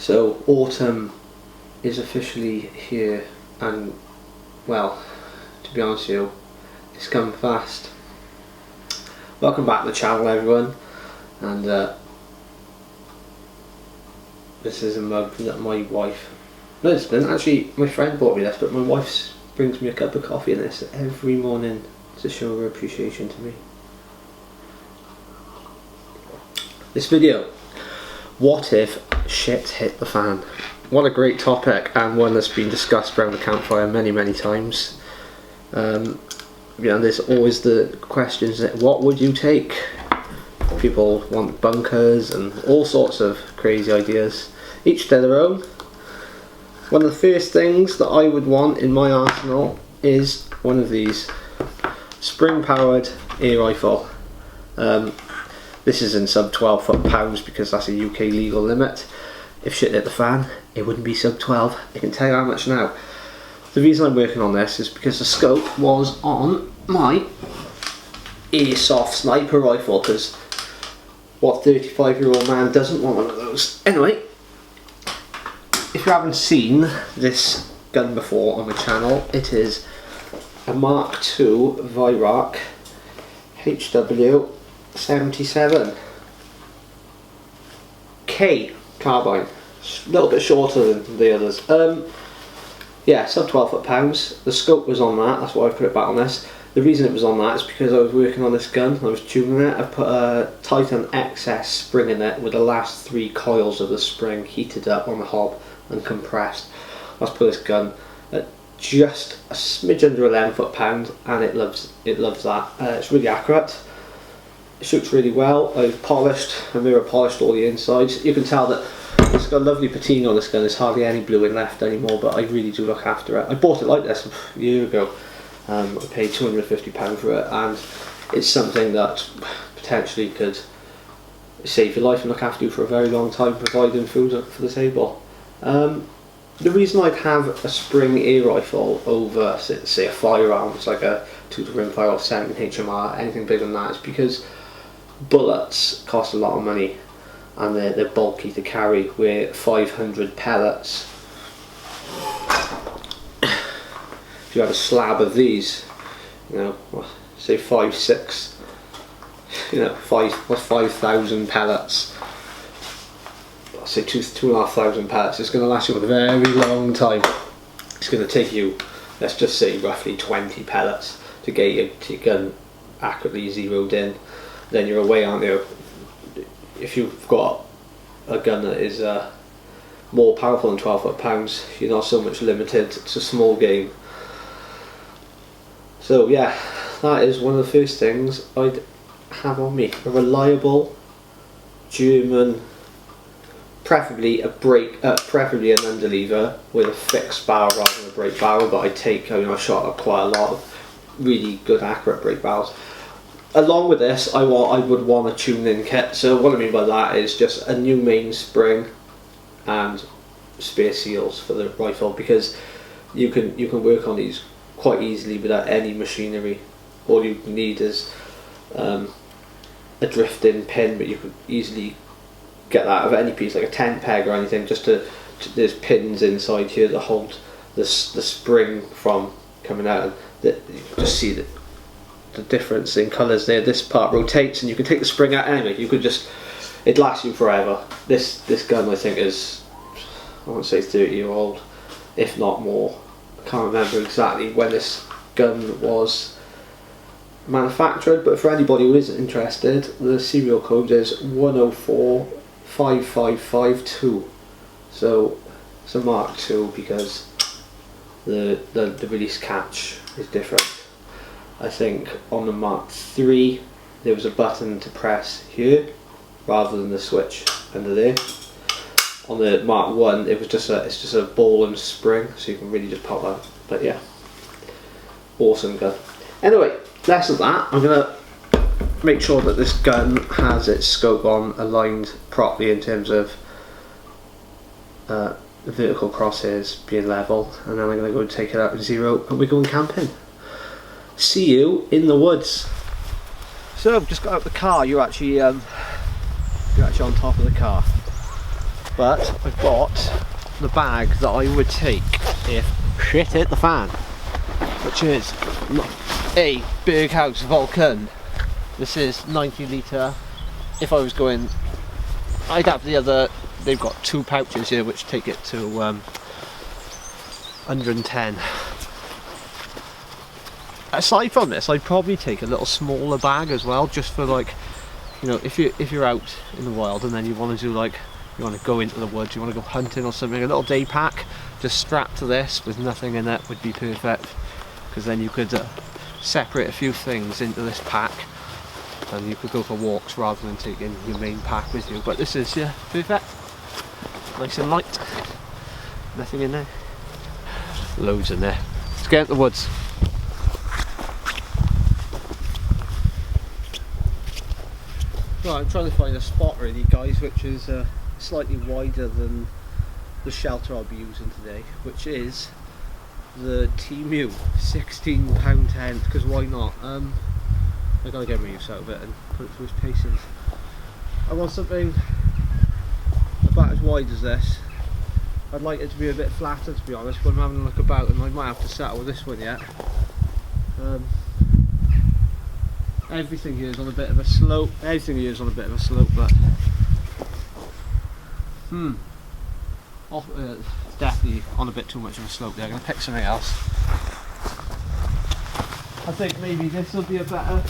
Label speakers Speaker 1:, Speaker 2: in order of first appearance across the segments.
Speaker 1: So autumn is officially here, and well, to be honest with you, it's come fast. Welcome back to the channel, everyone, and this is a mug that my wife, no it's been actually my friend bought me this, but my wife brings me a cup of coffee in this every morning to show her appreciation to me. This video, what if shit hit the fan? What a great topic, and one that's been discussed around the campfire many times. There's always the questions that what would you take? People want bunkers and all sorts of crazy ideas, each to their own. One of the first things that I would want in my arsenal is one of these spring powered air rifle. This is in sub 12 foot-pounds because that's a UK legal limit. If shit hit the fan, it wouldn't be sub 12. I can tell you how much now. The reason I'm working on this is because the scope was on my airsoft sniper rifle, because what 35-year-old man doesn't want one of those? Anyway, if you haven't seen this gun before on my channel, it is a Mark II Vyrak HW 77 K carbine, a little bit shorter than the others. Yeah, sub 12 foot-pounds. The scope was on that, that's why I put it back on this. The reason it was on that is because I was working on this gun, I was tuning it. I put a Titan XS spring in it with the last 3 coils of the spring heated up on the hob and compressed. Let's put this gun at just a smidge under 11 foot-pound, and it loves that. It's really accurate. It shoots really well. I've mirror polished all the insides. You can tell that it's got lovely patina on this gun. There's hardly any bluing left anymore, but I really do look after it. I bought it like this a year ago. I paid £250 for it, and it's something that potentially could save your life and look after you for a very long time, providing food for the table. The reason I'd have a spring air rifle over, say, a firearm, it's like a 2 rimfire or 7 HMR, anything bigger than that, is because bullets cost a lot of money and they're bulky to carry, where 500 pellets, if you had a slab of these, say 5,000 pellets, say 2,500 pellets, it's going to last you a very long time. It's going to take you, let's just say, roughly 20 pellets to get your gun accurately zeroed in. Then you're away, aren't you? If you've got a gun that is more powerful than 12 foot-pounds, you're not so much limited. It's a small game. So yeah, that is one of the first things I'd have on me. A reliable German, preferably an underlever with a fixed barrel rather than a break barrel, but I shot up quite a lot of really good accurate break barrels. Along with this, I would want a tune-in kit. So what I mean by that is just a new mainspring and spare seals for the rifle, because you can work on these quite easily without any machinery. All you need is a drifting pin, but you could easily get that of any piece, like a tent peg or anything. There's pins inside here that hold the spring from coming out, and you can just see the difference in colours there. This part rotates and you can take the spring out. Anyway, it lasts you forever. This gun I think is, I want to say 30-year-old, if not more. I can't remember exactly when this gun was manufactured, but for anybody who is interested, the serial code is 1045552. So it's a Mark II because the release catch is different. I think on the Mark III there was a button to press here rather than the switch under there. On the Mark I it's just a ball and spring, so you can really just pop that. But yeah, awesome gun. Anyway, less of that. I'm gonna make sure that this gun has its scope on aligned properly in terms of the vertical crosshairs being level, and then I'm gonna go and take it out and zero, and we're going camping. See you in the woods. So I've just got out the car. You're actually on top of the car. But I've got the bag that I would take if shit hit the fan, which is a Big House Vulcan. This is 90 litre. If I was going, I'd have the other. They've got 2 pouches here which take it to 110. Aside from this, I'd probably take a little smaller bag as well, just for like, you know, if you're out in the wild and then you want to do like, you want to go into the woods, you want to go hunting or something, a little day pack just strapped to this with nothing in it would be perfect, because then you could separate a few things into this pack and you could go for walks rather than taking your main pack with you. But this is, yeah, perfect, nice and light, nothing in there, loads in there. Let's get into the woods. Right, I'm trying to find a spot really, guys, which is slightly wider than the shelter I'll be using today, which is the Temu £16.10, because why not? I gotta get my use out of it and put it through its paces. I want something about as wide as this. I'd like it to be a bit flatter, to be honest, but I'm having a look about and I might have to settle with this one yet. Everything here is on a bit of a slope. Everything here is on a bit of a slope, but definitely on a bit too much of a slope there. I'm going to pick something else. I think maybe this will be a better.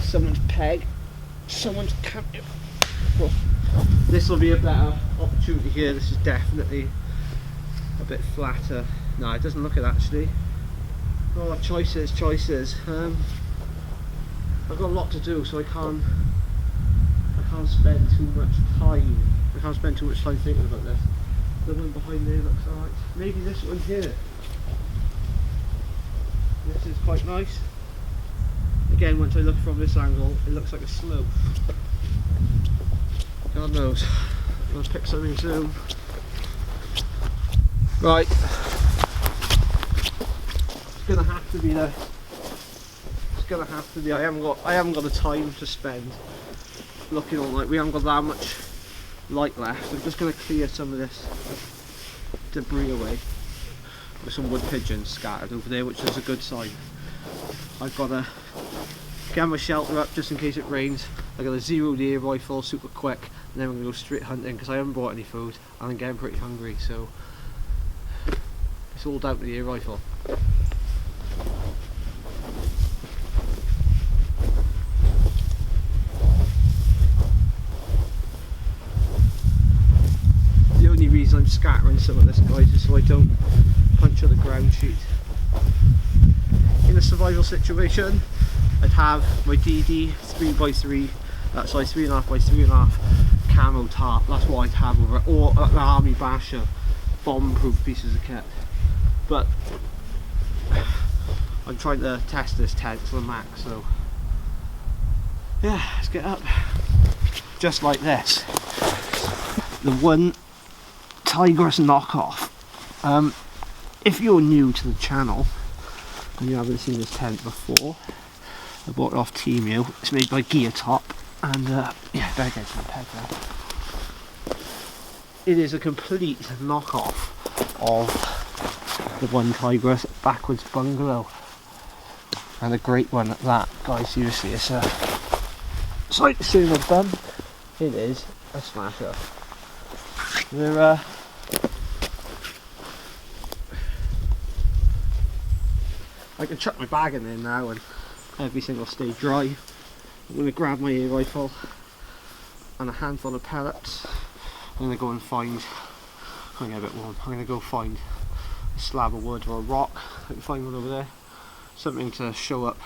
Speaker 1: Someone's peg. Someone's camp. Well, this will be a better opportunity here. This is definitely a bit flatter. No, it doesn't look it actually. Oh, choices. I've got a lot to do, so I can't spend too much time. I can't spend too much time thinking about this. The one behind there looks alright. Maybe this one here. This is quite nice. Again, once I look from this angle, it looks like a slope. God knows. I'm gonna pick something soon. Right. It's gonna have to be there. Gonna have to be. I haven't got the time to spend looking all night. We haven't got that much light left. I'm just gonna clear some of this debris away. There's some wood pigeons scattered over there, which is a good sign. I've got to get my shelter up just in case it rains. I got a 0-deer rifle, super quick, and then we're gonna go straight hunting because I haven't brought any food and I'm getting pretty hungry. So it's all down to the air rifle. I'm scattering some of this, guys, just so I don't puncture the ground sheet. In a survival situation, I'd have my DD 3x3, sorry, 3.5x3.5 camo tarp. That's what I'd have over it, or an army basher, bomb-proof pieces of kit. But I'm trying to test this tent to the max, so yeah, let's get up. Just like this, the one Tigress knockoff. If you're new to the channel and you haven't seen this tent before, I bought it off Temu. It's made by Gear Top, and yeah, better get to the peg there. It is a complete knockoff of the one Tigress backwards bungalow, and a great one at that, guys. Seriously, it's a sight to see my bum. It is a smasher. They're I can chuck my bag in there now and everything will stay dry. I'm going to grab my air rifle and a handful of pellets. I'm going to go and find, I'm going to get a bit warm, I'm going to go find a slab of wood or a rock. I can find one over there. Something to show up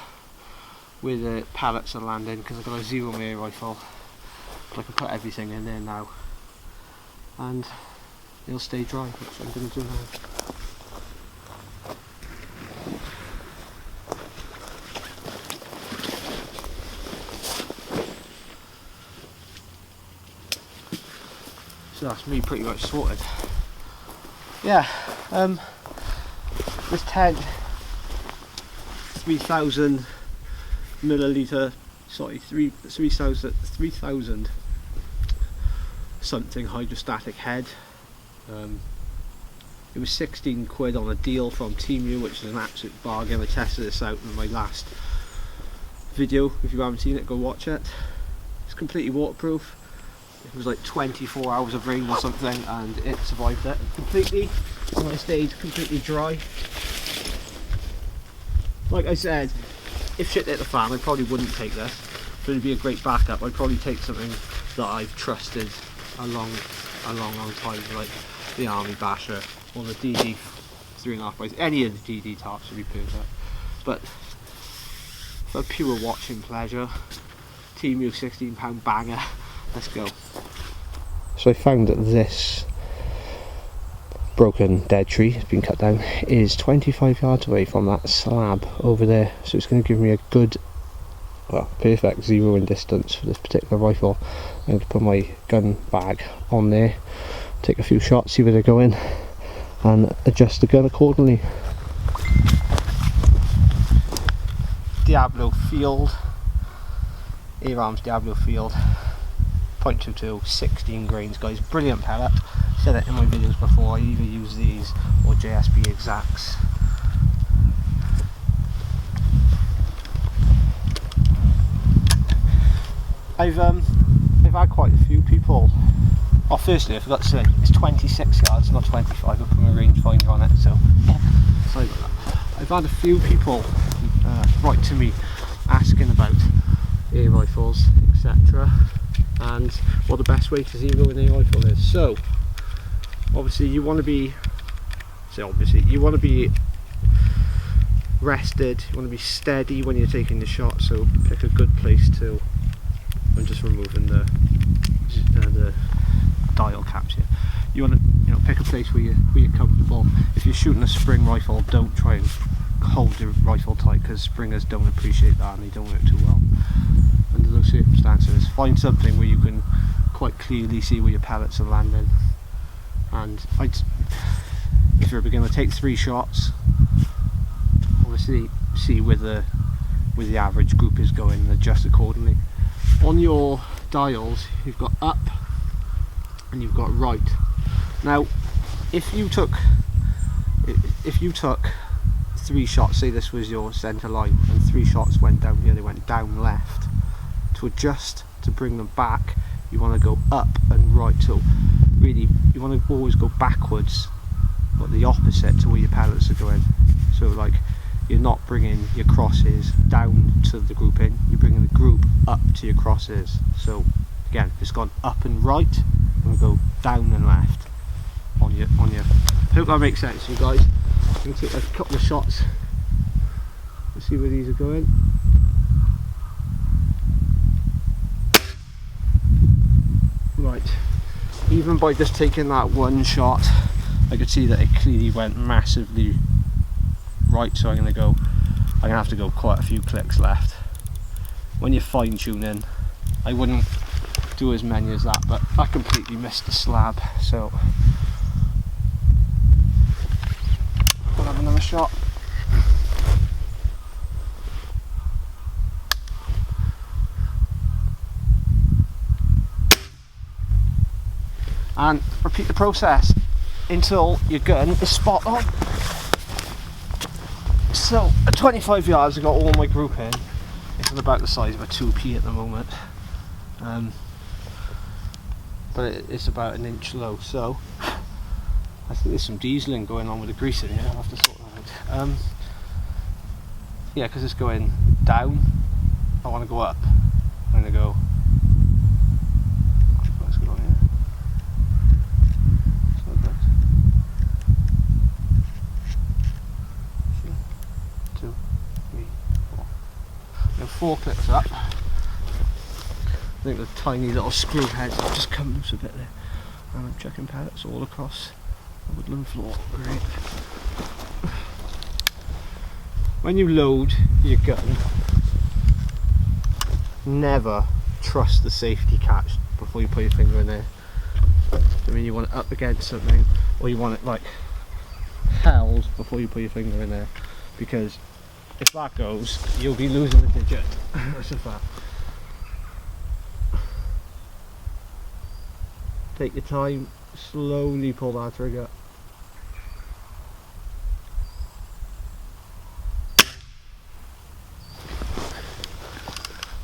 Speaker 1: where the pellets are landing, because I've got a 0 air rifle. So I can put everything in there now and it'll stay dry, which I'm going to do now. So that's me pretty much sorted. Yeah, this tent, 3,000 milliliter, sorry, 3,000 something hydrostatic head. It was 16 quid on a deal from Temu, which is an absolute bargain. I tested this out in my last video. If you haven't seen it, go watch it. It's completely waterproof. It was like 24 hours of rain or something and it survived it completely, and I stayed completely dry. Like I said, if shit hit the fan, I probably wouldn't take this, but it'd be a great backup. I'd probably take something that I've trusted a long time, like the Army Basher or the DD 3.5 by any of the DD tarps would be perfect. But for pure watching pleasure, Temu £16 banger. Let's go. So I found that this broken dead tree has been cut down is 25 yards away from that slab over there, so it's going to give me a good, well, perfect zeroing distance for this particular rifle. I'm going to put my gun bag on there, take a few shots, see where they're going, and adjust the gun accordingly. Diablo Field, Air Arms Diablo Field, .22, 16 grains, guys. Brilliant pellet. Said it in my videos before. I either use these or JSB Exacts. I've had quite a few people. Oh, firstly, I forgot to say it's 26 yards, not 25. I put my rangefinder on it, so yeah. Sorry about that. I've had a few people write to me asking about air rifles, etc., and what the best way to zero an air rifle is. So obviously you want to be rested, you want to be steady when you're taking the shot, so pick a good place to, I'm just removing the dial caps here. You want to pick a place where you're comfortable. If you're shooting a spring rifle, don't try and hold the rifle tight, because springers don't appreciate that and they don't work too well under those circumstances. Find something where you can quite clearly see where your pellets are landing, and if you're a beginner, take 3 shots. Obviously see where the average group is going and adjust accordingly. On your dials you've got up and you've got right. Now if you took 3 shots, say this was your centre line, and 3 shots went down here, they went down left. To adjust, to bring them back, you want to go up and right. So really you want to always go backwards, but the opposite to where your pellets are going. So like you're not bringing your crosses down to the grouping, you're bringing the group up to your crosses. So again, if it's gone up and right, I'm going to go down and left on your I hope that makes sense to you guys. I'm going to take a couple of shots and see where these are going. Right, even by just taking that one shot, I could see that it clearly went massively right, so I'm going to have to go quite a few clicks left. When you're fine tuning, I wouldn't do as many as that, but I completely missed the slab, so I'll have another shot. And repeat the process until your gun is spot on. So at 25 yards I got all my group in. It's about the size of a 2p at the moment, but it's about an inch low, so I think there's some dieseling going on with the grease in here. I'll have to sort that out. Yeah, because it's going down, I want to go up. I'm going to go, what's going on here? It's not good. 2, 3, 4. Now 4 clicks up. I think the tiny little screw heads have just come loose a bit there. And I'm checking pellets all across the woodland floor. Great. When you load your gun, never trust the safety catch before you put your finger in there. I mean, you want it up against something, or you want it like held before you put your finger in there, because if that goes, you'll be losing a digit. That's a fact. Take your time, slowly pull that trigger.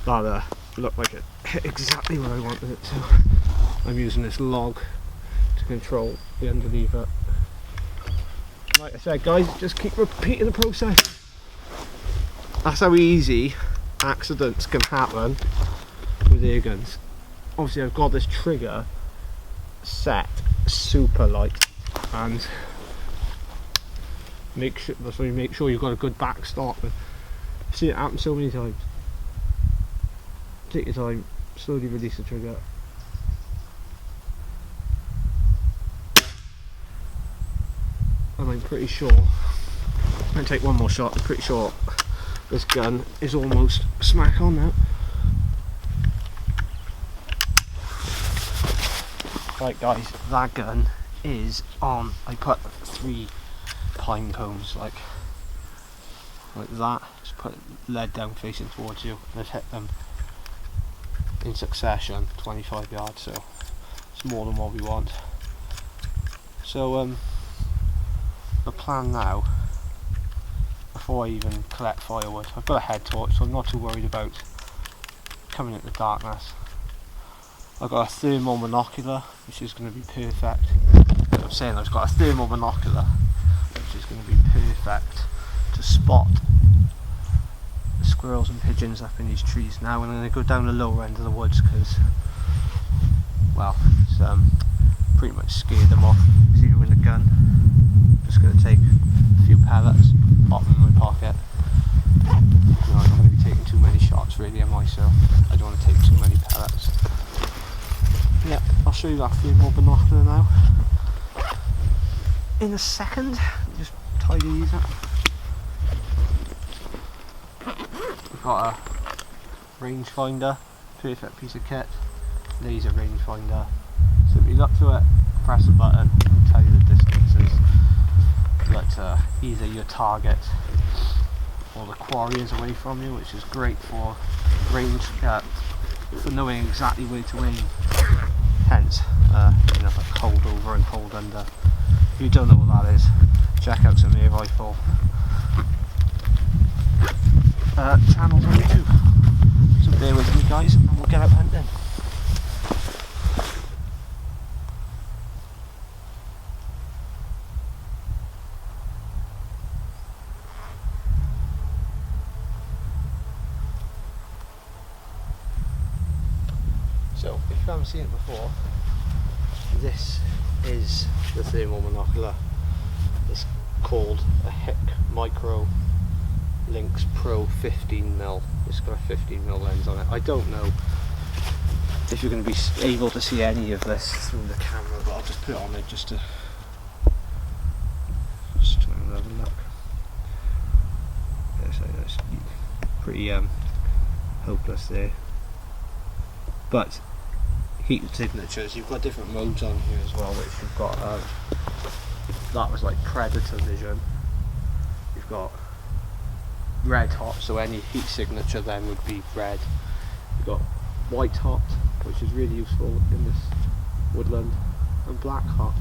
Speaker 1: That looked like it hit exactly where I wanted it to. I'm using this log to control the underlever. Like I said guys, just keep repeating the process. That's how easy accidents can happen with air guns. Obviously I've got this trigger set super light, and make sure you've got a good backstop. I've seen it happen so many times. Take your time, slowly release the trigger. And I'm pretty sure, I'm going to take one more shot, I'm pretty sure this gun is almost smack on now. Right guys, that gun is on. I put 3 pine cones like that, just put lead down facing towards you, and I've hit them in succession 25 yards, so it's more than what we want. So the plan now, before I even collect firewood, I've got a head torch, so I'm not too worried about coming into darkness. I've got a thermal monocular, which is going to be perfect. I'm saying I've got a thermal monocular, which is going to be perfect to spot the squirrels and pigeons up in these trees now. And I'm going to go down the lower end of the woods because, well, it's pretty much scared them off. Zero in the gun. Just going to take a few pellets, pop them in my pocket. I'm not going to be taking too many shots really, am I? So I don't want to take too many pellets. Yeah, I'll show you that thermal binocular now in a second. Just tidy these up. We've got a rangefinder, perfect piece of kit, laser rangefinder. So if you look through it, press the button, it'll tell you the distances that either your target or the quarry is away from you, which is great for range, for knowing exactly where to aim. Hence, you know, like hold over and hold under. If you don't know what that is, check out some air rifle channels on YouTube. So bear with me guys, and we'll get out hunting. So, if you haven't seen it before, this is the thermal monocular. It's called a Hick Micro Lynx Pro 15mm. It's got a 15mm lens on it. I don't know if you're going to be able to see any of this through the camera, but I'll just put it on it just to try and have a look. That's pretty hopeless there. But heat signatures, you've got different modes on here as well, which you've got that was like predator vision. You've got red hot, so any heat signature then would be red. You've got white hot, which is really useful in this woodland, and black hot.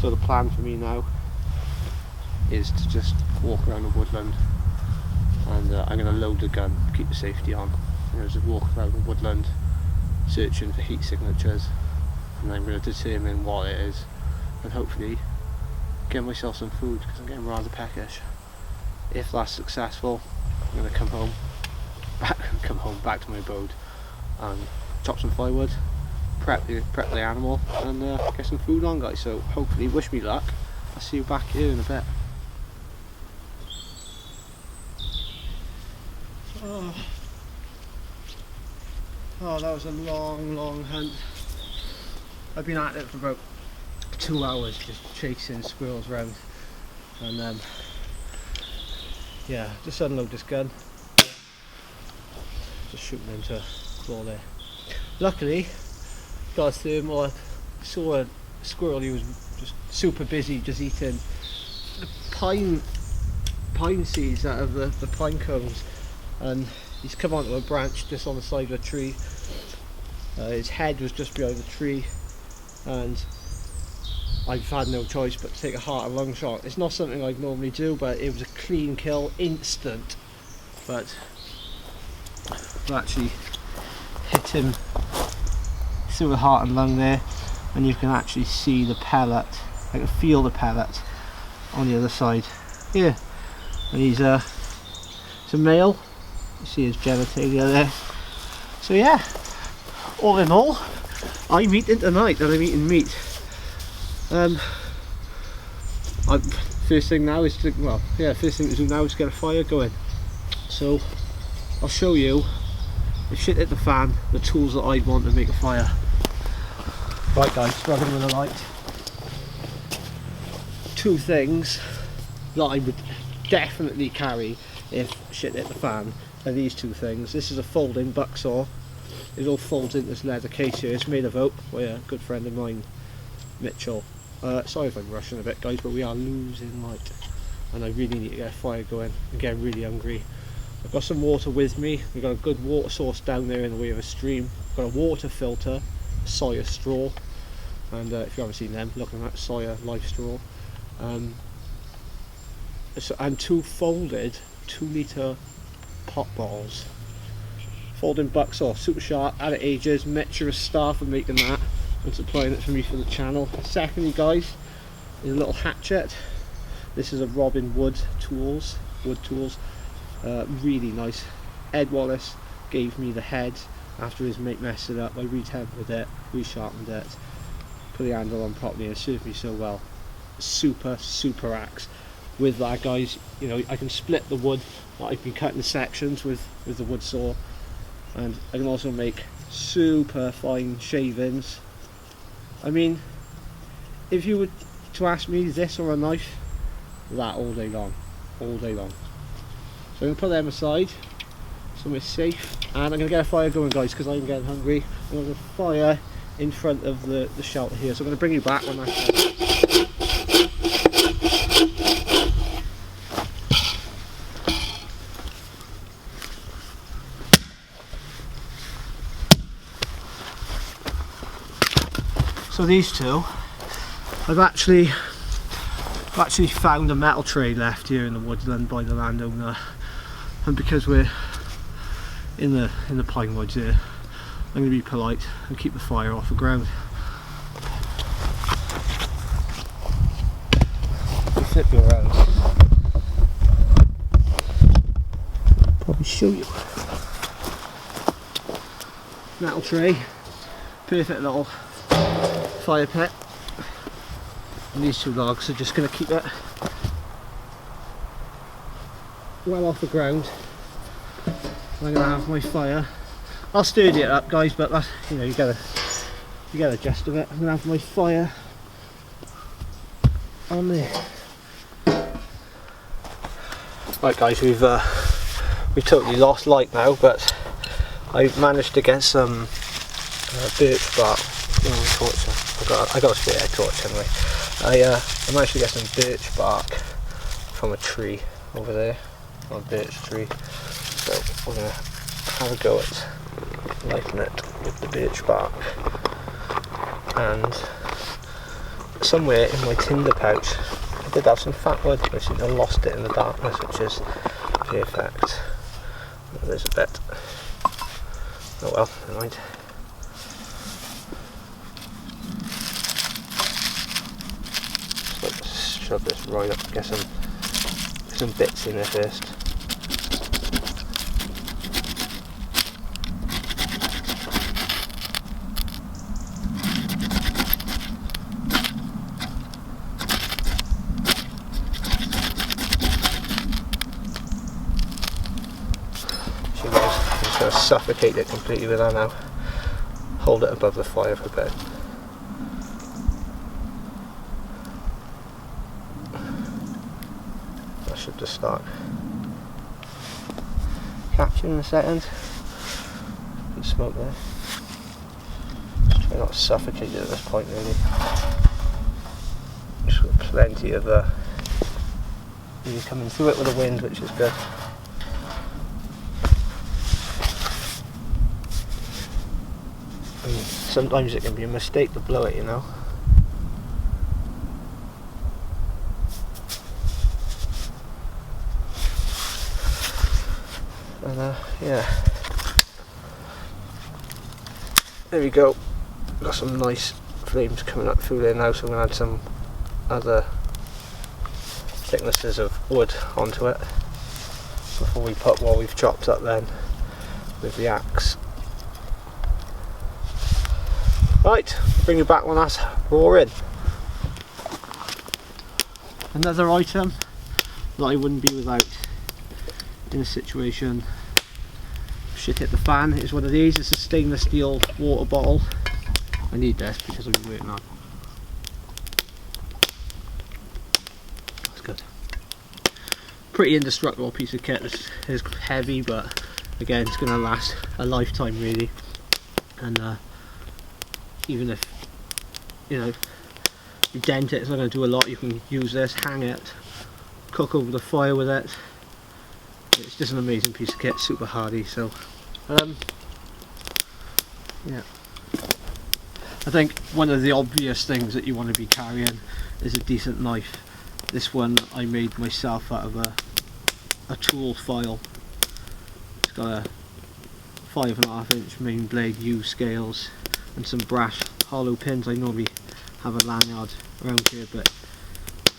Speaker 1: So the plan for me now is to just walk around the woodland, and I'm going to load the gun, keep the safety on. I'm going to just walk around the woodland searching for heat signatures, and I'm going to determine what it is, and hopefully get myself some food because I'm getting rather peckish. If that's successful, I'm going to come home back to my abode and chop some firewood, prep the animal, and get some food on, guys. So hopefully, wish me luck. I'll see you back here in a bit. Oh, that was a long hunt. I've been at it for about 2 hours, just chasing squirrels around, and yeah, just unload this gun, just shooting into a floor there. Luckily, got a thermal up, saw a squirrel. He was just super busy, just eating the pine seeds out of the pine cones, and he's come onto a branch just on the side of a tree,
Speaker 2: His head was just behind the tree, and I've had no choice but to take a heart and lung shot. It's not something I'd normally do, but it was a clean kill, instant. But I actually hit him through the heart and lung there, and you can actually see the pellet. I can feel the pellet on the other side here. And he's a male. You see his genitalia there. So yeah, all in all, I'm eating tonight, and I'm eating meat. First thing now is to, first thing to do now is get a fire going. So I'll show you, if shit hit the fan, the tools that I'd want to make a fire. Right guys, struggling with a light. Two things that I would definitely carry if shit hit the fan are these two things. This is a folding buck saw. It all folds into this leather case here. It's made of oak by a good friend of mine, Mitchell. Sorry if I'm rushing a bit guys, but we are losing light and I really need to get a fire going. I'm getting really hungry. I've got some water with me. We've got a good water source down there in the way of a stream. I've got a water filter, a soya straw, and if you haven't seen them, look at that soya life straw. And two folded 2-litre pot bottles. Folding buck saw, super sharp, had it ages. Metro staff for making that and supplying it for me for the channel. Secondly guys, is a little hatchet. This is a Robin Wood tools, really nice. Ed Wallace gave me the head after his mate messed it up. I retempered it, resharpened it, put the handle on properly, and it served me so well. Super axe. With that guys, you know, I can split the wood that I've been cutting sections with the wood saw, and I can also make super fine shavings. I mean, if you were to ask me this or a knife, that all day long. So I'm going to put them aside somewhere safe, and I'm going to get a fire going guys, because I'm getting hungry. I'm going to fire in front of the shelter here, so I'm going to bring you back when that's done. So these two, I've actually found a metal tray left here in the woodland by the landowner, and because we're in the pine woods here, I'm going to be polite and keep the fire off the ground. I'll flip you around. Probably show you. Metal tray, perfect little fire pit, and these two logs are just going to keep it well off the ground. I'm going to have my fire. I'll sturdy it up guys, but that's, you know, you get a gist of it. I'm going to have my fire on there. Right guys, we've totally lost light now, but I've managed to get some birch bark. I got a spare torch anyway. I managed to get some birch bark from a tree over there, a birch tree. So we're going to have a go at lighting it with the birch bark. And somewhere in my tinder pouch I did have some fat wood. I seem to have lost it in the darkness, which is perfect. There's a bit. Oh well, never mind. Shove this right up, get some bits in there first. So guys, I'm just going to suffocate it completely with that now. Hold it above the fire for a bit. Should just start capturing in a second. Good smoke there. Just try not to suffocate it at this point really. Just got plenty of you coming through it with the wind, which is good. And sometimes it can be a mistake to blow it, you know. And yeah, there we go. Got some nice flames coming up through there now, so I'm going to add some other thicknesses of wood onto it before we put what we've chopped up then with the axe. Right, bring you back when that's roaring. Another item that I wouldn't be without in a situation shit hit the fan is one of these. It's a stainless steel water bottle. I need this because I've been working on. That's good. Pretty indestructible piece of kit. It's heavy, but again, it's going to last a lifetime really. And even if you dent it, it's not going to do a lot. You can use this, hang it, cook over the fire with it. It's just an amazing piece of kit, super hardy. So yeah, I think one of the obvious things that you want to be carrying is a decent knife. This one I made myself out of a tool file. It's got a 5.5 inch main blade, U scales, and some brass hollow pins. I normally have a lanyard around here, but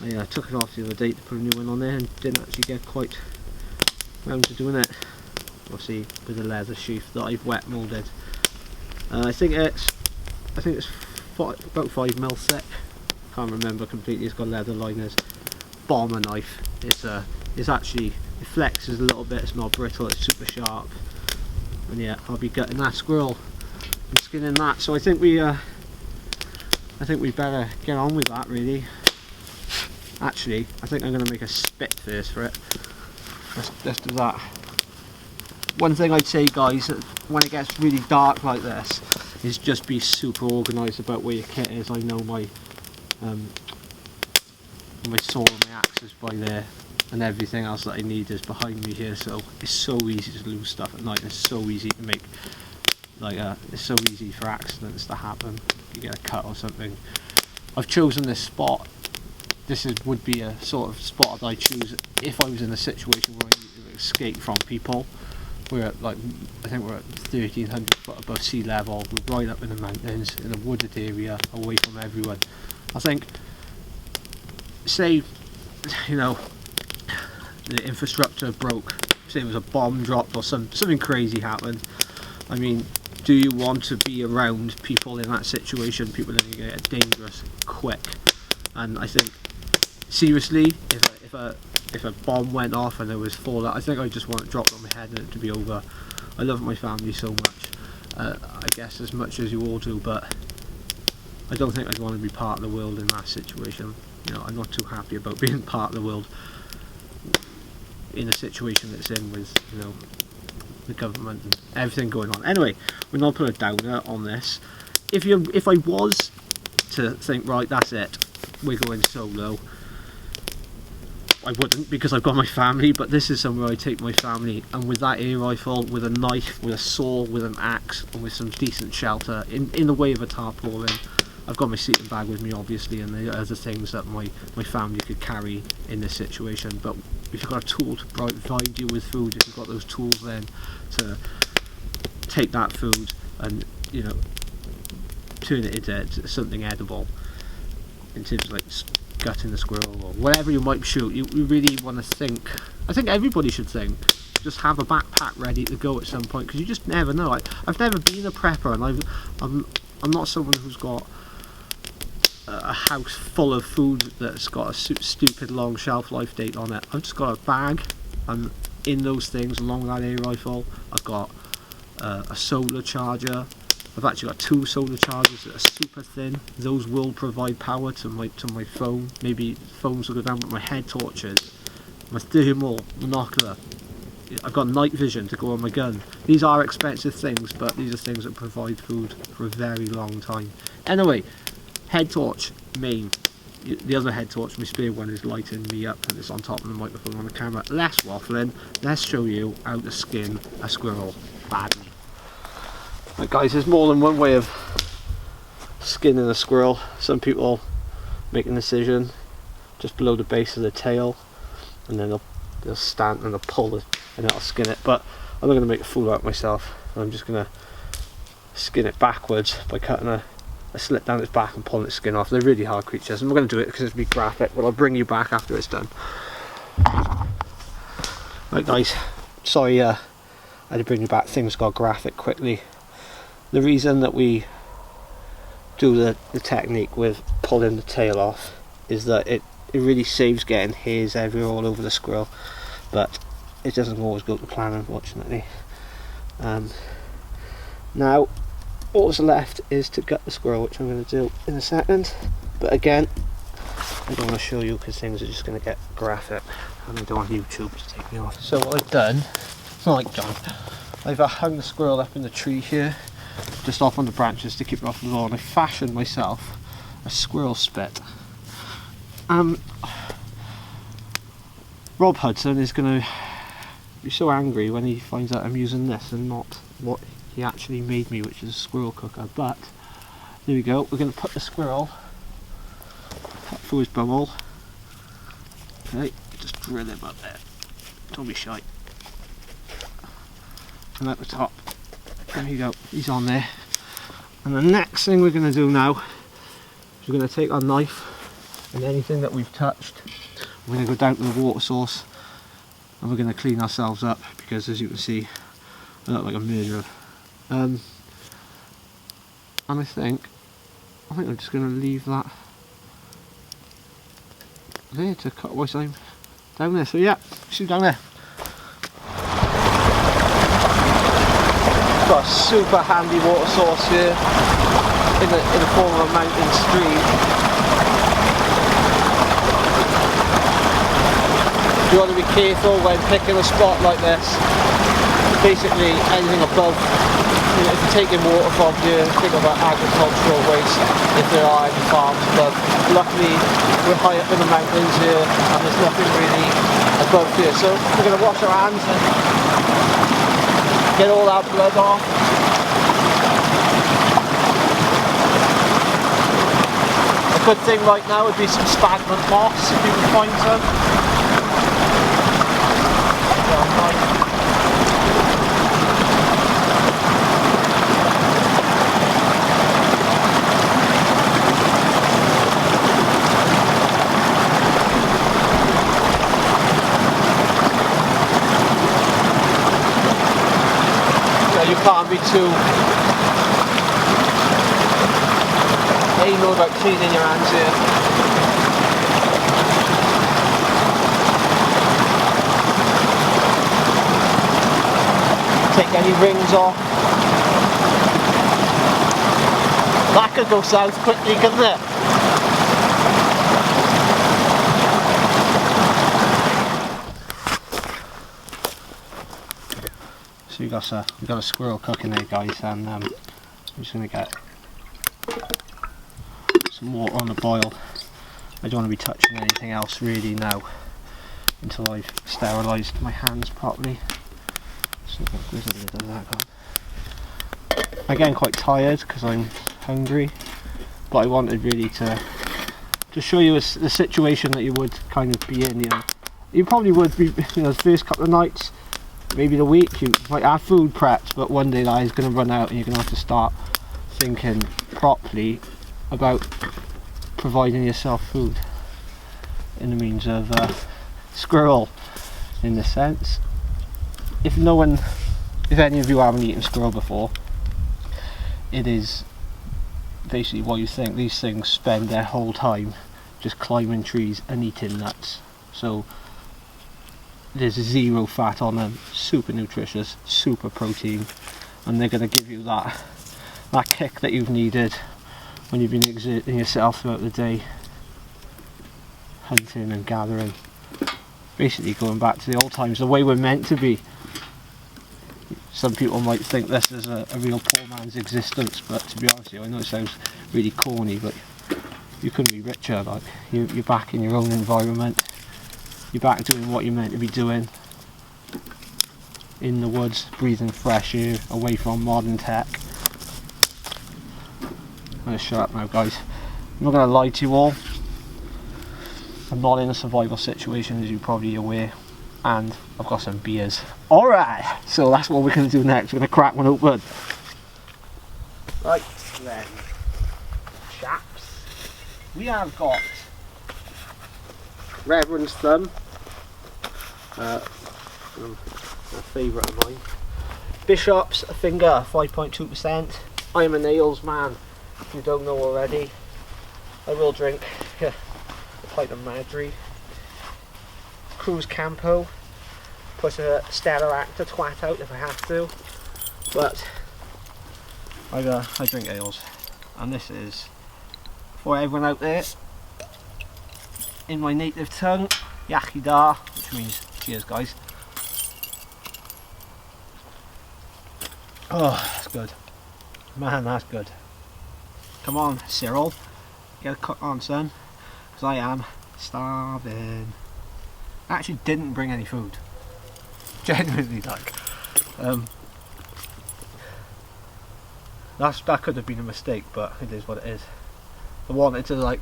Speaker 2: I took it off the other day to put a new one on there and didn't actually get quite round to doing it. Obviously with a leather sheath that I've wet moulded. I think it's about 5mm thick. Can't remember completely. It's got leather liners. Bomber knife. It's actually, it flexes a little bit. It's not brittle. It's super sharp. And yeah, I'll be gutting that squirrel and skinning that. So I think we better get on with that really. Actually, I think I'm going to make a spit first for it. Let's do that. One thing I'd say, guys, when it gets really dark like this, is just be super organised about where your kit is. I know my saw and my axe is by there, and everything else that I need is behind me here. So it's so easy to lose stuff at night. It's so easy to make it's so easy for accidents to happen. You get a cut or something. I've chosen this spot. This would be a sort of spot that I choose if I was in a situation where I need to escape from people. We're at I think we're at 1300 foot above sea level. We're right up in the mountains, in a wooded area, away from everyone. I think, say, the infrastructure broke. Say there was a bomb dropped or something crazy happened. I mean, do you want to be around people in that situation? People that are going to get dangerous quick. And I think, seriously, if a bomb went off and there was fallout, I think I just want to drop it on my head and it to be over. I love my family so much, I guess as much as you all do, but I don't think I'd want to be part of the world in that situation. I'm not too happy about being part of the world in a situation that's in with the government and everything going on. Anyway, we're not putting a downer on this. If I was to think, right, that's it, we're going solo, I wouldn't, because I've got my family, but this is somewhere I take my family, and with that air rifle, with a knife, with a saw, with an axe, and with some decent shelter, in the way of a tarpaulin. I've got my sleeping bag with me obviously, and the other things that my family could carry in this situation. But if you've got a tool to provide you with food, if you've got those tools then to take that food and turn it into something edible, in terms of like gutting the squirrel or whatever you might shoot, you really want to think. I think everybody should think. Just have a backpack ready to go at some point, because you just never know. I've never been a prepper, and I'm not someone who's got a house full of food that's got a stupid long shelf life date on it. I've just got a bag, and in those things, along with that air rifle, I've got a solar charger. I've actually got 2 solar chargers that are super thin. Those will provide power to my phone. Maybe phones will go down, but my head torches, my thermal binocular. I've got night vision to go on my gun. These are expensive things, but these are things that provide food for a very long time. Anyway, head torch, main. The other head torch, my spare one, is lighting me up, and it's on top of the microphone on the camera. Less waffling, let's show you how to skin a squirrel badly. Right guys, there's more than one way of skinning a squirrel. Some people make an incision just below the base of the tail, and then they'll stand and they'll pull it and it'll skin it. But I'm not going to make a fool out of myself. I'm just going to skin it backwards by cutting a slit down its back and pulling its skin off. They're really hard creatures. I'm not going to do it because it'll be graphic, but I'll bring you back after it's done. Right guys, sorry I had to bring you back. Things got graphic quickly. The reason that we do the technique with pulling the tail off is that it really saves getting hairs everywhere all over the squirrel, but it doesn't always go to plan, unfortunately. Now all that's left is to gut the squirrel, which I'm going to do in a second, but again I don't want to show you because things are just going to get graphic and I don't want YouTube to take me off. So what I've done, it's not like John, I've hung the squirrel up in the tree here, just off on the branches to keep it off the lawn. I fashioned myself a squirrel spit. Rob Hudson is going to be so angry when he finds out I'm using this and not what he actually made me, which is a squirrel cooker. But there we go, we're going to put the squirrel up through his bumhole. Okay, just drill him up there, don't be shy. And at the top, there you go, he's on there. And the next thing we're going to do now is we're going to take our knife and anything that we've touched, we're going to go down to the water source and we're going to clean ourselves up, because as you can see I look like a murderer. And I think I'm just going to leave that there to cut whilst I'm down there. So yeah, see you down there. Got a super handy water source here in the form of a mountain stream. You want to be careful when picking a spot like this. Basically anything above, if you're taking water from here, think about agricultural waste if there are any farms above. Luckily we're high up in the mountains here and there's nothing really above here. So we're going to wash our hands and get all that blood off. A good thing right now would be some stagnant moss if you can find some. You can't be too anal about cleaning your hands here. Take any rings off. That could go south quickly, couldn't it? So we got a squirrel cooking there, guys, and I'm just going to get some water on the boil. I don't want to be touching anything else really now until I've sterilised my hands properly. So there's a bit of that on. I'm getting quite tired because I'm hungry, but I wanted really to show you the situation that you would kind of be in. You probably would be, the first couple of nights, maybe the week, you might have food prepped, but one day that is going to run out and you're going to have to start thinking properly about providing yourself food in the means of squirrel, in the sense. If any of you haven't eaten squirrel before, it is basically what you think. These things spend their whole time just climbing trees and eating nuts. So there's zero fat on them, super nutritious, super protein, and they're going to give you that kick that you've needed when you've been exerting yourself throughout the day, hunting and gathering. Basically going back to the old times, the way we're meant to be. Some people might think this is a real poor man's existence, but to be honest with you, I know it sounds really corny, but you couldn't be richer. Like you're back in your own environment. You're back doing what you're meant to be doing, in the woods, breathing fresh air, away from modern tech, going to shut up now, guys. I'm not going to lie to you all. I'm not in a survival situation, as you're probably aware, and I've got some beers. Alright, so that's what we're going to do next. We're going to crack one open. Right then, chaps, we have got Reverend's Thumb, a favourite of mine. Bishop's Finger, 5.2%. I'm a nails man, if you don't know already. I will drink a pint of Madry. Cruz Campo, put a Stella Actor twat out if I have to, but I drink ales, and this is for everyone out there. In my native tongue, Yaki Da, which means cheers, guys. Oh, that's good. Man, that's good. Come on, Cyril, get a cut on, son, because I am starving. I actually didn't bring any food. Genuinely, like. That could have been a mistake, but it is what it is. I wanted to like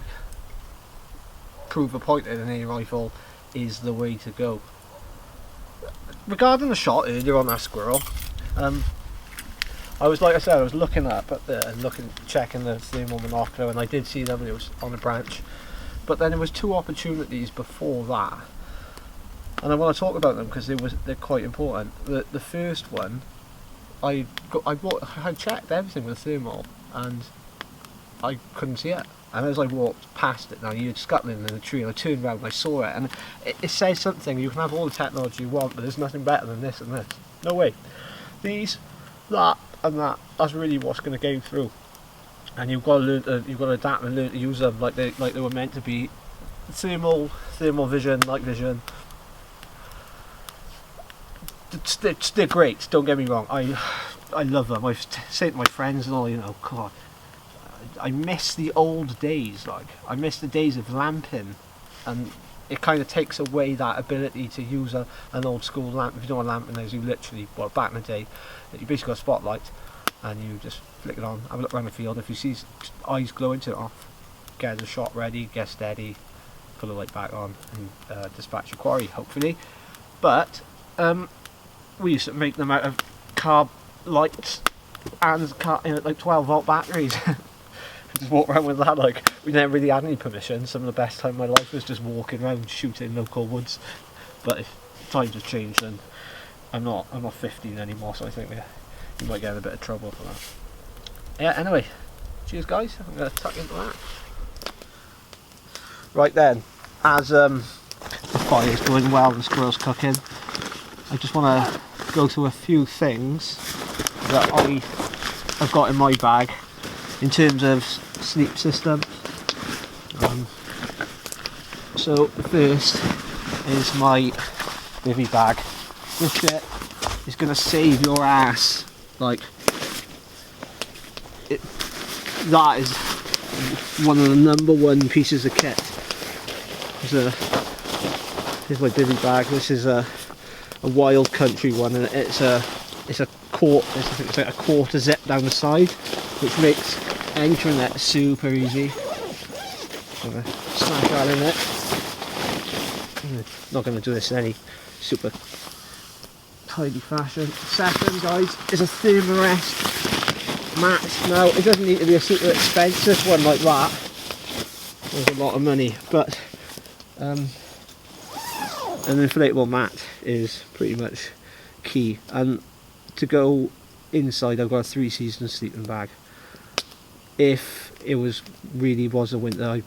Speaker 2: prove a point that an air rifle is the way to go. Regarding the shot earlier on that squirrel, I was, like I said, I was looking up at checking the thermal monocular, and I did see them. It was on a branch, but then there was two opportunities before that, and I want to talk about them because they're quite important. The first one, I checked everything with thermal and I couldn't see it, and as I walked past it, now you're scuttling in the tree, and I turned around and I saw it, and it says something. You can have all the technology you want, but there's nothing better than this and this. No way. These, that and that's really what's going to go through, and you've got to learn you've got to adapt and learn to use them like they were meant to be. Thermal vision, night vision. They're great, don't get me wrong. I love them. I've said to my friends and all, you know, God, I miss the old days. Like, I miss the days of lamping, and it kind of takes away that ability to use an old school lamp. If you know what lamping is, you literally, well, back in the day, you basically got a spotlight and you just flick it on, have a look around the field. If you see eyes glowing, turn it off, get the shot ready, get steady, put the light back on, and dispatch your quarry, hopefully. But we used to make them out of carb lights and like 12 volt batteries. Just walk around with that. Like, we never really had any permission. Some of the best time of my life was just walking around shooting local woods. But if times have changed, then I'm not 15 anymore, so I think you might get in a bit of trouble for that. Yeah, anyway, cheers guys. I'm going to tuck into that. Right then, as the fire's going well and the squirrel's cooking, I just want to go through a few things that I have got in my bag in terms of sleep system. So first is my bivvy bag. This shit is going to save your ass. Like, that is one of the number 1 pieces of kit. Here's my bivvy bag. This is a wild country one, and it's like a quarter zip down the side, which makes entering it super easy. I'm gonna smash that in it. I'm not going to do this in any super tidy fashion. Second, guys, is a Thermarest mat. Now, it doesn't need to be a super expensive one like that. There's a lot of money, but an inflatable mat is pretty much key. And to go inside, I've got a 3 season sleeping bag. If it was a winter,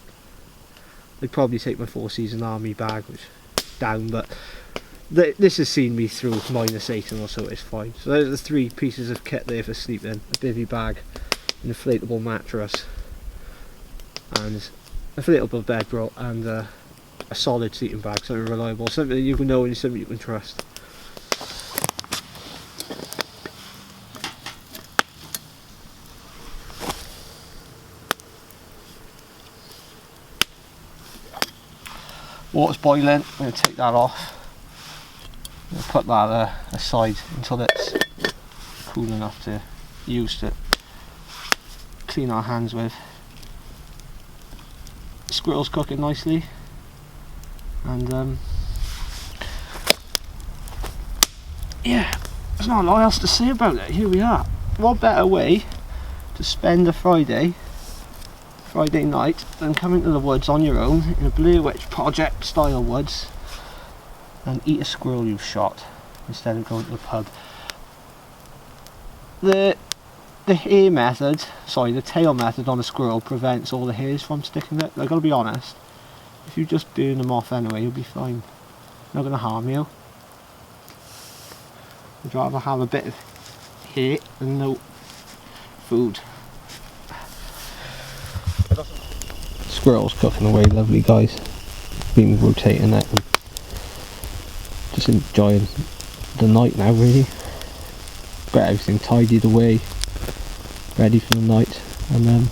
Speaker 2: I'd probably take my 4 season army bag, which down, but this has seen me through -8 and also it's fine. So those are the 3 pieces of kit there for sleeping: a bivvy bag, an inflatable mattress, and an inflatable bedroll, and a solid sleeping bag, something reliable, something that you can know and something you can trust. Water's boiling. I'm going to take that off. I'm going to put that aside until it's cool enough to use it. clean our hands with. The squirrel's cooking nicely, and yeah, there's not a lot else to say about it. Here we are. What better way to spend a Friday night than come into the woods on your own in a Blair Witch Project style woods and eat a squirrel you've shot instead of going to the pub. The hair method, sorry, the tail method on a squirrel prevents all the hairs from sticking there. I've got to be honest, if you just burn them off anyway, you'll be fine. Not going to harm you. I'd rather have a bit of hair than no food. Squirrel's cooking away lovely, guys. Been rotating it and just enjoying the night now, really. Got everything tidied away, ready for the night, and then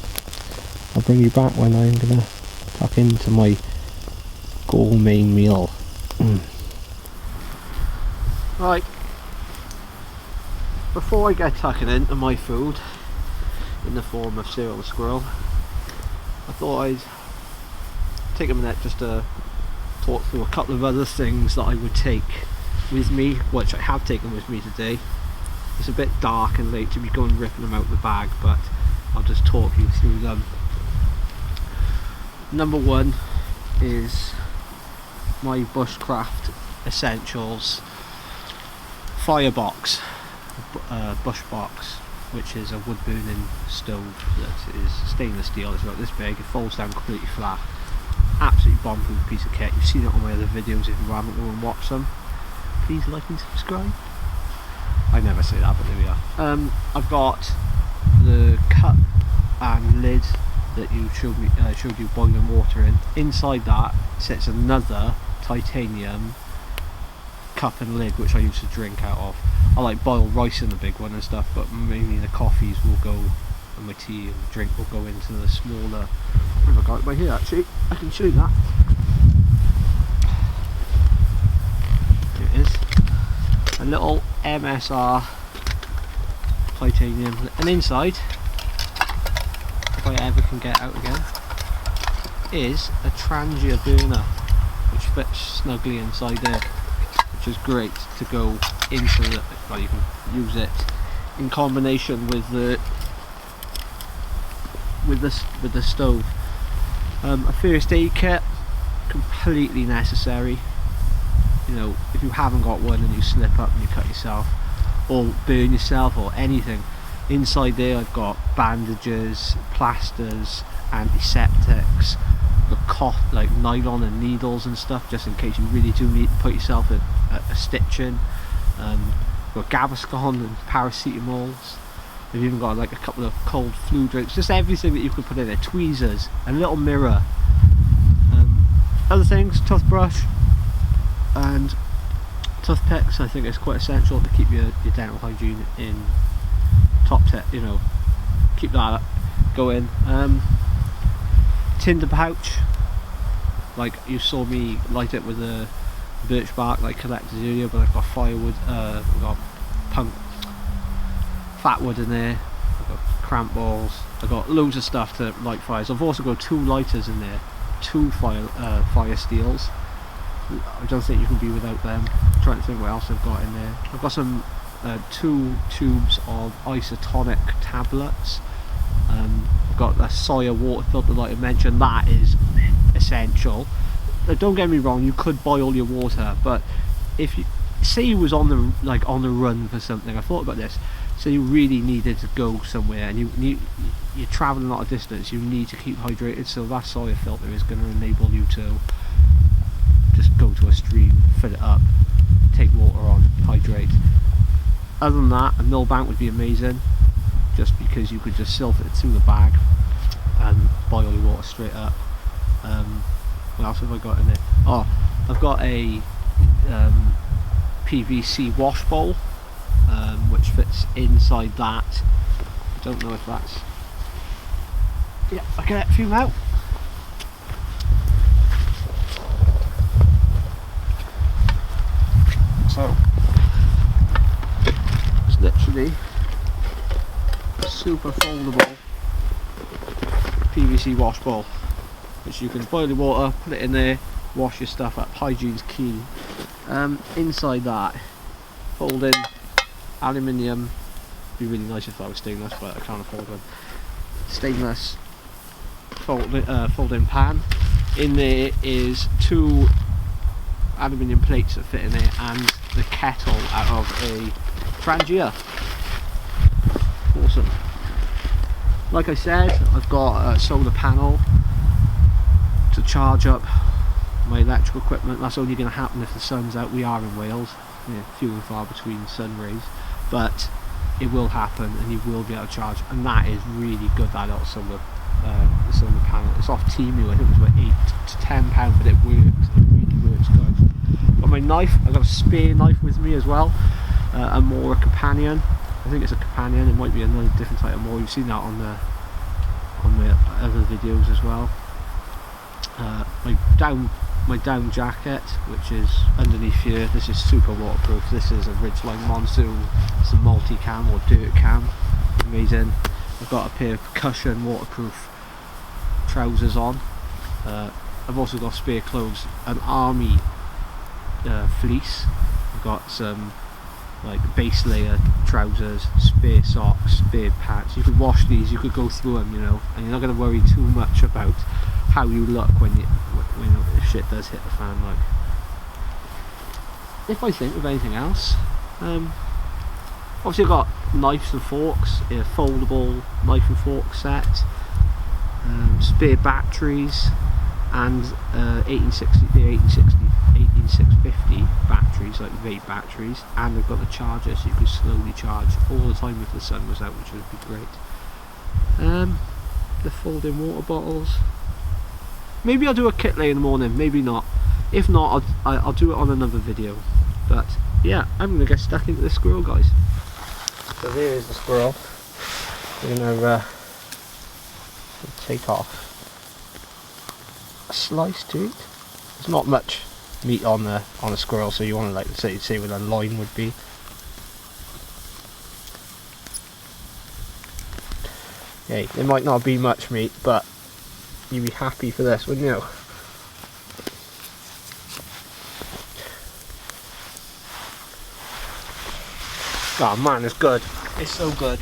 Speaker 2: I'll bring you back when I'm gonna tuck into my gourmet meal. Right, before I get tucking into my food in the form of Cyril the squirrel, I thought I'd take a minute just to talk through a couple of other things that I would take with me, which I have taken with me today. It's a bit dark and late to be going ripping them out of the bag, but I'll just talk you through them. Number one is my Bushcraft Essentials firebox, bush box, which is a wood burning stove that is stainless steel. It's about this big, it folds down completely flat. Absolutely bomb-proof piece of kit. You've seen it on my other videos. If you haven't, go and watch them. Please like and subscribe. I never say that, but there we are. I've got the cup and lid that you showed you boiling water in. Inside that sits another titanium cup and lid, which I used to drink out of. I like boiled rice in the big one and stuff, but mainly the coffees will go, and my tea and drink will go into the smaller. I've got it right here actually. I can show you that. Here it is. A little MSR titanium, and inside, if I ever can get out again, is a Trangia burner, which fits snugly inside there, which is great to go into the, well, you can use it in combination with the stove. A first aid kit, completely necessary. You know, if you haven't got one and you slip up and you cut yourself or burn yourself or anything, inside there I've got bandages, plasters, antiseptics, like nylon and needles and stuff, just in case you really do need to put yourself a stitch in. Got Gaviscon and paracetamols. They've even got like a couple of cold flu drinks, just everything that you could put in there. Tweezers, a little mirror, other things, toothbrush and toothpicks. I think it's quite essential to keep your dental hygiene in top tip, you know, keep that going. Tinder pouch, like you saw me light it with a birch bark like collected earlier, but I've got firewood, I've got fat wood in there, I've got cramp balls, I've got loads of stuff to light fires. I've also got 2 lighters in there, 2 fire steels. I don't think you can be without them. I'm trying to think what else I've got in there. I've got some 2 tubes of isotonic tablets. I've got a Sawyer water filter like I mentioned, that is essential. Now, don't get me wrong, you could boil your water, but if you say you was on the run for something, I thought about this. So you really needed to go somewhere and you're travelling a lot of distance, you need to keep hydrated, so that Sawyer filter is going to enable you to just go to a stream, fill it up, take water on, hydrate. Other than that, a millbank would be amazing, just because you could just silt it through the bag and boil your water straight up. What else have I got in there? Oh, I've got a PVC wash bowl, which fits inside that. I don't know if that's... yeah, I can get a few out. So, it's literally super foldable PVC wash bowl, which you can boil the water, put it in there, wash your stuff up. Hygiene's key. Inside that, folding aluminium. Be really nice if I was stainless, but I can't afford one. Stainless folding pan. In there is 2 aluminium plates that fit in there, and the kettle out of a Frangia. Awesome. Like I said, I've got a solar panel to charge up my electrical equipment. That's only going to happen if the sun's out. We are in Wales, few and far between sun rays, but it will happen and you will be able to charge, and that is really good, that little solar panel. It's off Temu, I think it was about £8 to £10, but it works, it really works good. Got my knife, I've got a spare knife with me as well, a Mora companion. I think it's a companion, it might be another different type of Mora. You've seen that on the other videos as well. My down jacket, which is underneath here, this is super waterproof. This is a Ridgeline Monsoon. It's a multi-cam or dirt cam. Amazing. I've got a pair of percussion waterproof trousers on. I've also got spare clothes, an army fleece. I've got some like base layer trousers, spare socks, spare pants. You could wash these, you could go through them, you know, and you're not going to worry too much about how you look when if shit does hit the fan. Like, if I think of anything else, obviously I've got knives and forks, a foldable knife and fork set, spare batteries, and 18650 batteries, like vape batteries, and I've got the charger so you can slowly charge all the time if the sun was out, which would be great. The folding water bottles. Maybe I'll do a kit lay in the morning, maybe not. If not, I'll do it on another video. But yeah, I'm going to get stuck into the squirrel, guys. So there is the squirrel. We're going to take off a slice to eat. There's not much meat on a squirrel, so you want to like say where the loin would be. Okay, there might not be much meat, but you'd be happy for this, wouldn't you? Oh man, it's good. It's so good.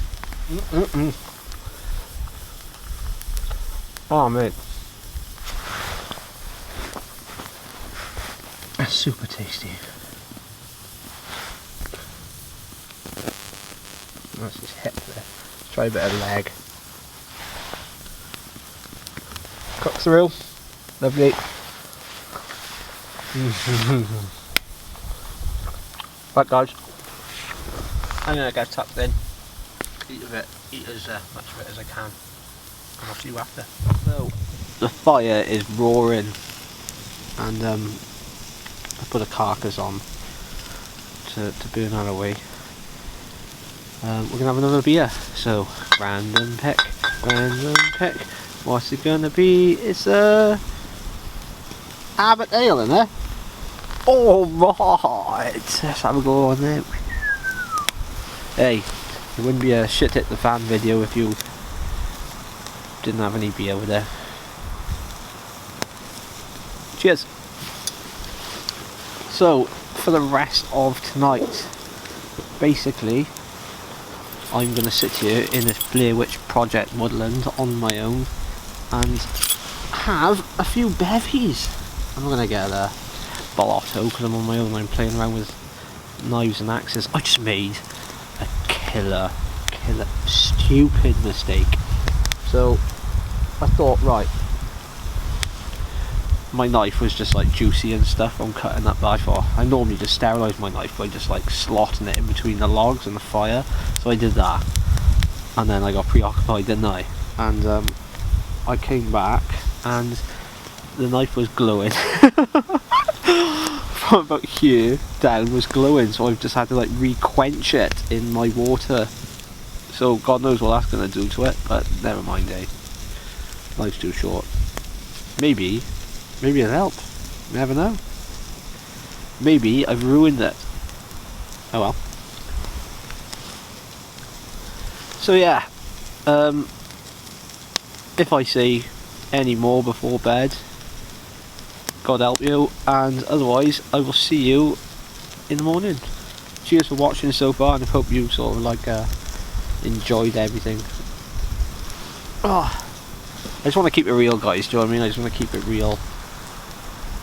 Speaker 2: Oh man. That's super tasty. That's his hip there. Let's try a bit of leg. Cook through. Lovely. Right guys, I'm going to get tucked in, eat as much of it as I can, and I'll see you after. So, the fire is roaring, and I put a carcass on to burn that away. We're going to have another beer, so random pick. What's it going to be? It's a Abbott Ale in there. Alright, let's have a go on there. Hey, it wouldn't be a shit hit the fan video if you didn't have any beer with it. Cheers. So, for the rest of tonight, basically, I'm going to sit here in this Blair Witch Project woodland on my own and have a few bevies. I'm going to get a blotto because I'm on my own. I'm playing around with knives and axes. I just made a killer stupid mistake. So I thought, right, my knife was just like juicy and stuff on cutting up, but I thought I normally just sterilise my knife by just like slotting it in between the logs and the fire. So I did that, and then I got preoccupied, didn't I? And I came back and the knife was glowing. From about here down was glowing, so I've just had to like re-quench it in my water. So God knows what that's going to do to it, but never mind, eh? Life's too short. Maybe it'll help. You never know. Maybe I've ruined it. Oh well. So yeah, if I say any more before bed, God help you, and otherwise I will see you in the morning. Cheers for watching so far, and I hope you sort of like enjoyed everything. I just want to keep it real, guys, do you know what I mean? I just want to keep it real.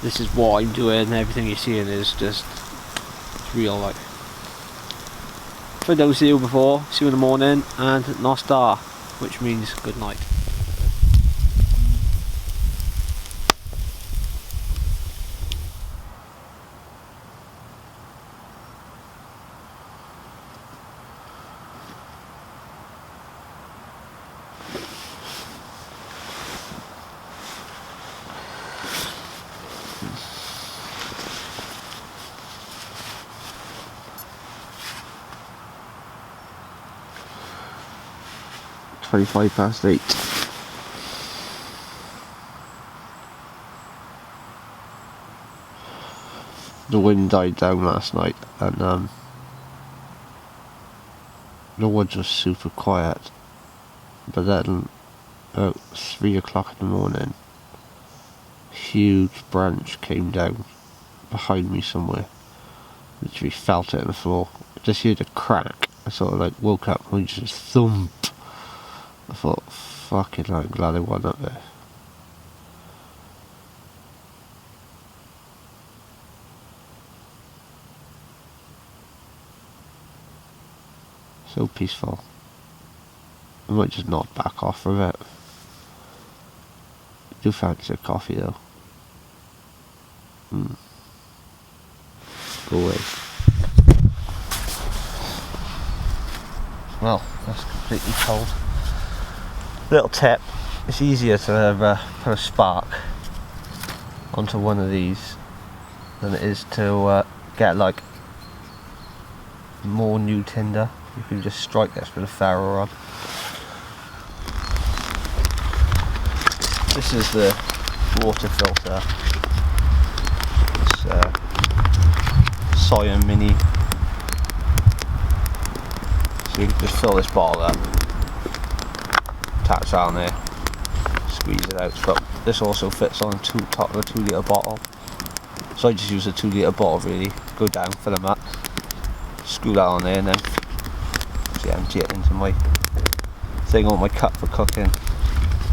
Speaker 2: This is what I'm doing, and everything you're seeing is just real life. If I don't see you before, see you in the morning, and Nostar, which means good night. (8:25). The wind died down last night, and the woods was super quiet. But then, about 3 o'clock in the morning, a huge branch came down behind me somewhere. Literally felt it in the floor. I just heard a crack. I sort of like woke up and just thump. I thought, fucking hell, I'm glad I wasn't up there. So peaceful. I might just nod back off for a bit. I do fancy a coffee though. Go away. Well, that's completely cold. Little tip, it's easier to put a spark onto one of these than it is to get like more new tinder. You can just strike this with a ferro rod. This is the water filter. It's Cyan Mini. So you can just fill this bottle up, attach that on there, squeeze it out. But this also fits on the top of a 2 litre bottle. So I just use a 2 litre bottle really, go down, fill them up, screw that on there, and then empty it into my thing on my cup for cooking.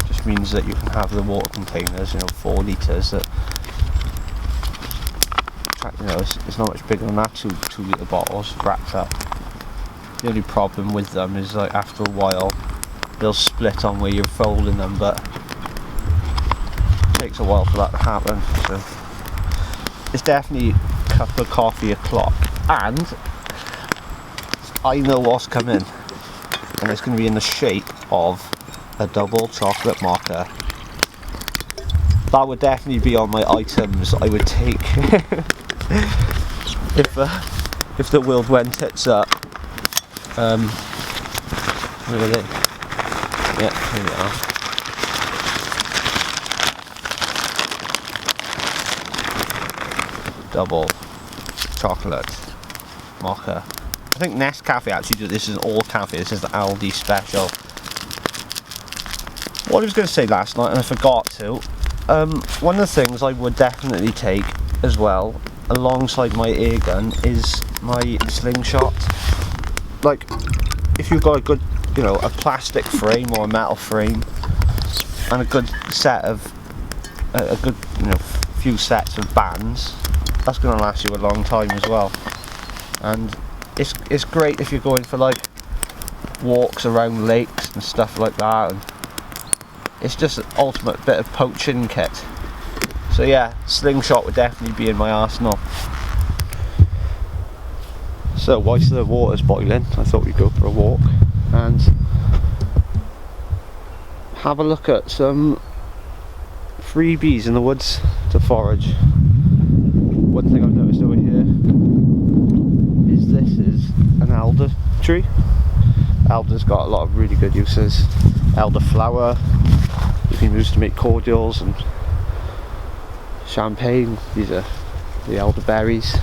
Speaker 2: Just means that you can have the water containers, 4 litres that, it's not much bigger than that, 2 litre bottles wrapped up. The only problem with them is like after a while they'll split on where you're folding them, but it takes a while for that to happen. So it's definitely a cup of coffee o'clock, and I know what's coming, and it's going to be in the shape of a double chocolate mocha. That would definitely be on my items I would take if the world went tits up. Where are they? Yeah, here we are. Double chocolate mocha. I think Nescafe actually do this. Is all cafe. This is the Aldi special. What I was going to say last night, and I forgot to. One of the things I would definitely take as well, alongside my air gun, is my slingshot. Like, if you've got a good, a plastic frame or a metal frame, and a good set of, a good, few sets of bands, that's going to last you a long time as well. And it's great if you're going for like walks around lakes and stuff like that, and it's just an ultimate bit of poaching kit. So yeah, slingshot would definitely be in my arsenal. So whilst the water's boiling, I thought we'd go for a walk and have a look at some freebies in the woods to forage. One thing I've noticed over here is this is an elder tree. Elder's got a lot of really good uses. Elder flower, you can use to make cordials and champagne. These are the elderberries.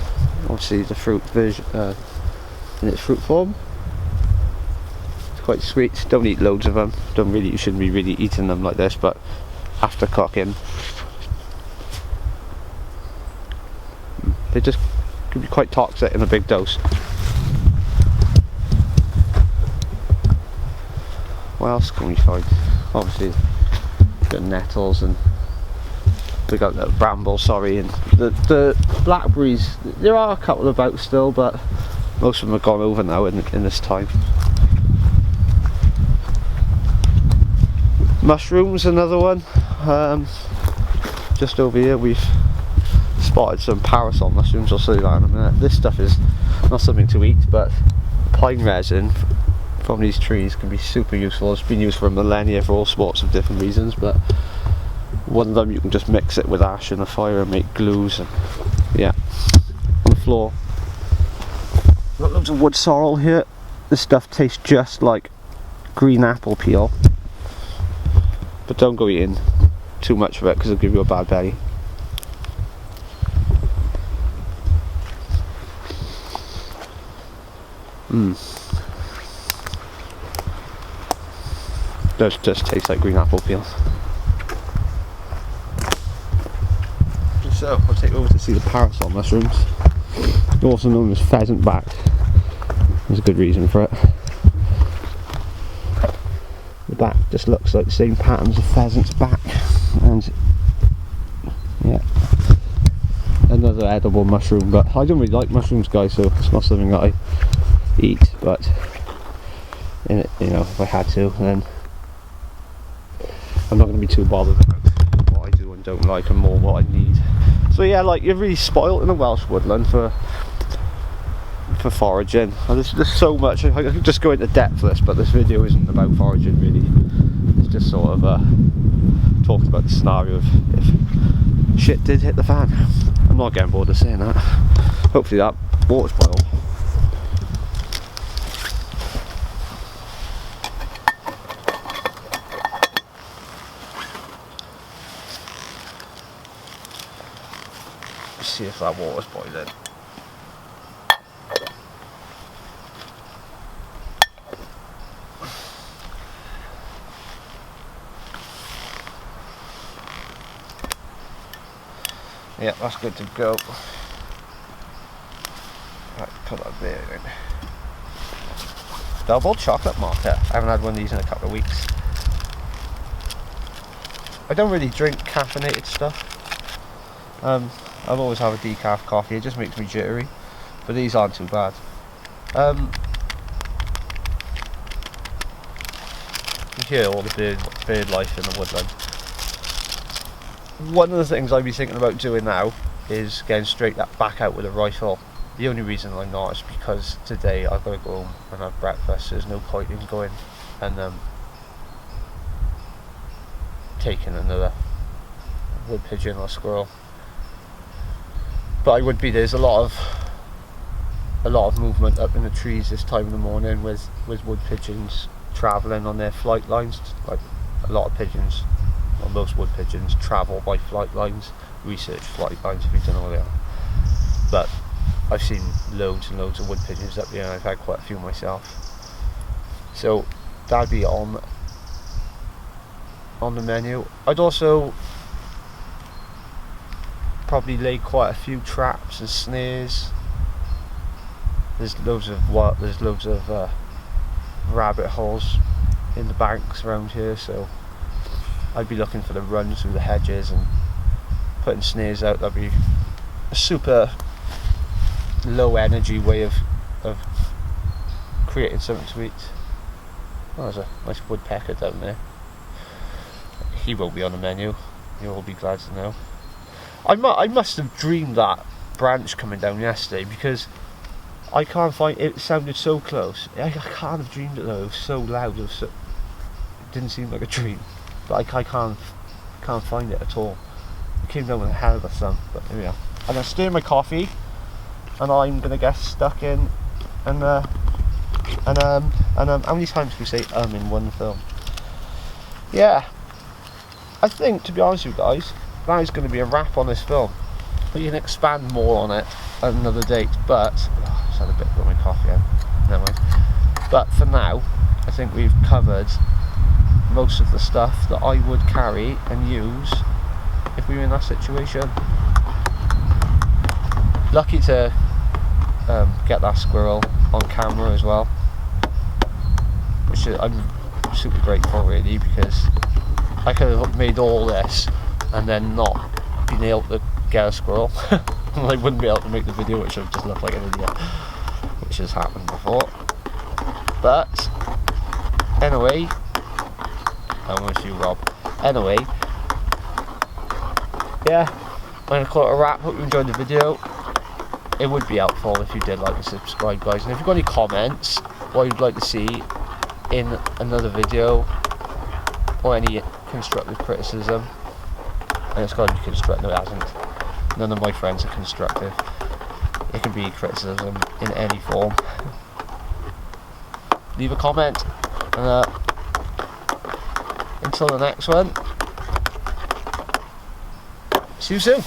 Speaker 2: Obviously the fruit version in its fruit form. quite sweet. Don't eat loads of them. You shouldn't be really eating them like this, but after cooking, they just can be quite toxic in a big dose. What else can we find? Obviously, got nettles and we got the brambles, sorry, and the blackberries. There are a couple about still, but most of them have gone over now in this time. Mushrooms, another one. Just over here we've spotted some parasol mushrooms. I'll show you that in a minute. This stuff is not something to eat, but pine resin from these trees can be super useful. It's been used for millennia for all sorts of different reasons, but one of them, you can just mix it with ash in a fire and make glues. And yeah, on the floor got loads of wood sorrel here. This stuff tastes just like green apple peel, but don't go eating too much of it because it'll give you a bad belly. Does just taste like green apple peel. So I'll take you over to see the parasol mushrooms, also known as pheasant back. There's a good reason for it. The back just looks like the same patterns of pheasant's back, and yeah, another edible mushroom. But I don't really like mushrooms, guys, so it's not something that I eat. But you know, if I had to, then I'm not going to be too bothered about what I do and don't like, and more what I need. So yeah, like, you're really spoilt in a Welsh woodland for foraging. And there's so much. I could just go into depth for this, but this video isn't about foraging really. It's just sort of talking about the scenario of if shit did hit the fan. I'm not getting bored of saying that. Hopefully that water's boiled. See if that water's boiling. Yeah, that's good to go. Right, put that there in. Double chocolate mocha. I haven't had one of these in a couple of weeks. I don't really drink caffeinated stuff. I've always had a decaf coffee. It just makes me jittery, but these aren't too bad. You hear all the bird life in the woodland. One of the things I'd be thinking about doing now is getting straight back out with a rifle. The only reason I'm not is because today I've got to go home and have breakfast. So there's no point in going and taking another wood pigeon or squirrel. But I would be. There's a lot of movement up in the trees this time of the morning with wood pigeons travelling on their flight lines. Like, a lot of pigeons, or most wood pigeons, travel by flight lines. Research flight lines if you don't know what they are. But I've seen loads and loads of wood pigeons up here, and I've had quite a few myself. So that'd be on the menu. I'd also probably lay quite a few traps and snares. There's loads of rabbit holes in the banks around here, so I'd be looking for the runs through the hedges and putting snares out. That'd be a super low energy way of creating something to eat. Oh, there's a nice woodpecker down there. He won't be on the menu, you'll all be glad to know. I must have dreamed that branch coming down yesterday, because I can't find it. Sounded so close. I can't have dreamed it though. It was so loud. It didn't seem like a dream. But I can't find it at all. It came down with a hell of a thump. But here we are. I'm gonna stir my coffee, and I'm gonna get stuck in. And how many times can we say in one film? Yeah. I think, to be honest with you guys, that is going to be a wrap on this film. We can expand more on it at another date, but I just had a bit of my coffee out. Never mind. But for now, I think we've covered most of the stuff that I would carry and use if we were in that situation. Lucky to get that squirrel on camera as well, which I'm super grateful really, because I could have made all this and then not been able to get a squirrel. I wouldn't be able to make the video, which would just look like an idiot, which has happened before. But anyway, I want you, Rob. Anyway, yeah, I'm gonna call it a wrap. Hope you enjoyed the video. It would be helpful if you did like and subscribe, guys. And if you've got any comments, what you'd like to see in another video, or any constructive criticism, and it's got to be constructive. No, it hasn't. None of my friends are constructive. It can be criticism in any form. Leave a comment, and until the next one, see you soon.